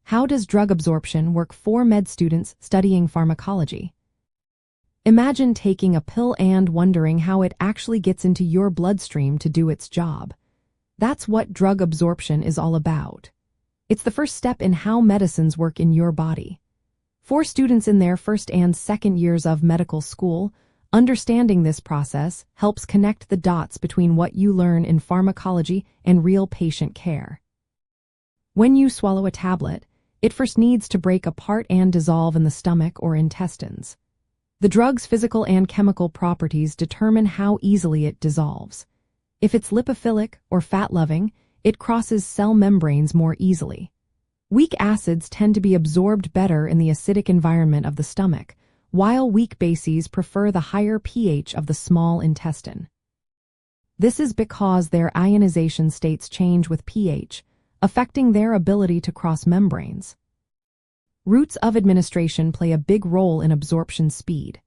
How does drug absorption work for med students studying pharmacology? Imagine taking a pill and wondering how it actually gets into your bloodstream to do its job. That's what drug absorption is all about. It's the first step in how medicines work in your body. For students in their first and second years of medical school, understanding this process helps connect the dots between what you learn in pharmacology and real patient care. When you swallow a tablet, it first needs to break apart and dissolve in the stomach or intestines. The drug's physical and chemical properties determine how easily it dissolves. If it's lipophilic or fat-loving, it crosses cell membranes more easily. Weak acids tend to be absorbed better in the acidic environment of the stomach, while weak bases prefer the higher pH of the small intestine. This is because their ionization states change with pH, affecting their ability to cross membranes. Routes of administration play a big role in absorption speed.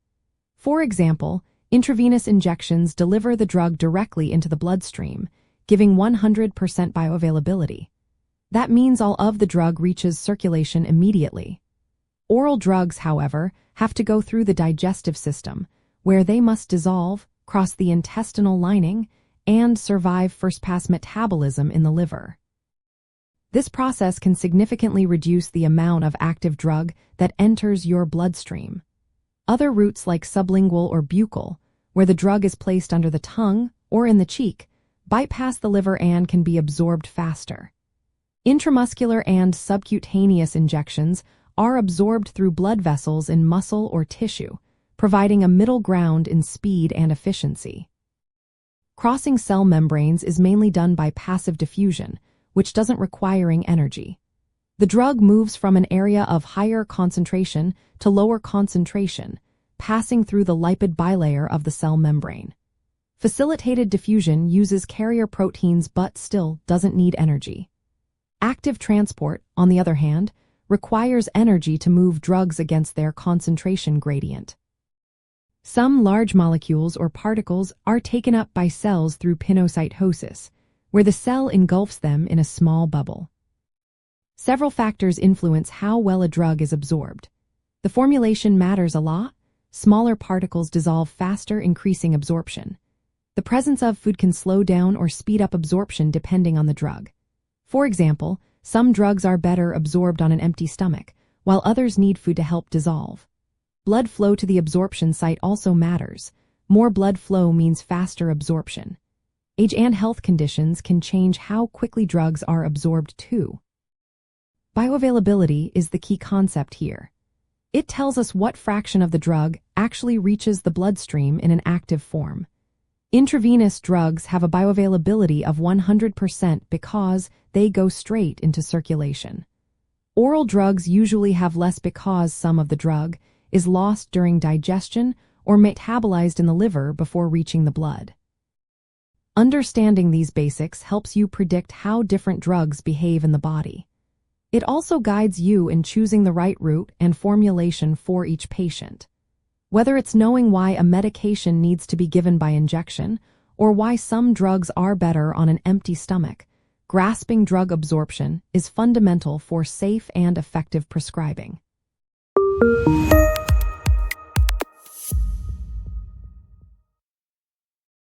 For example, intravenous injections deliver the drug directly into the bloodstream, giving 100% bioavailability. That means all of the drug reaches circulation immediately. Oral drugs, however, have to go through the digestive system, where they must dissolve, cross the intestinal lining, and survive first-pass metabolism in the liver. This process can significantly reduce the amount of active drug that enters your bloodstream. Other routes like sublingual or buccal, where the drug is placed under the tongue or in the cheek, bypass the liver and can be absorbed faster. Intramuscular and subcutaneous injections are absorbed through blood vessels in muscle or tissue, providing a middle ground in speed and efficiency. Crossing cell membranes is mainly done by passive diffusion, which doesn't require energy. The drug moves from an area of higher concentration to lower concentration, passing through the lipid bilayer of the cell membrane. Facilitated diffusion uses carrier proteins but still doesn't need energy. Active transport, on the other hand, requires energy to move drugs against their concentration gradient. Some large molecules or particles are taken up by cells through pinocytosis, where the cell engulfs them in a small bubble. Several factors influence how well a drug is absorbed. The formulation matters a lot. Smaller particles dissolve faster, increasing absorption. The presence of food can slow down or speed up absorption depending on the drug. For example, some drugs are better absorbed on an empty stomach, while others need food to help dissolve. Blood flow to the absorption site also matters. More blood flow means faster absorption. Age and health conditions can change how quickly drugs are absorbed too. Bioavailability is the key concept here. It tells us what fraction of the drug actually reaches the bloodstream in an active form. Intravenous drugs have a bioavailability of 100% because they go straight into circulation. Oral drugs usually have less because some of the drug is lost during digestion or metabolized in the liver before reaching the blood. Understanding these basics helps you predict how different drugs behave in the body. It also guides you in choosing the right route and formulation for each patient. Whether it's knowing why a medication needs to be given by injection or why some drugs are better on an empty stomach, grasping drug absorption is fundamental for safe and effective prescribing.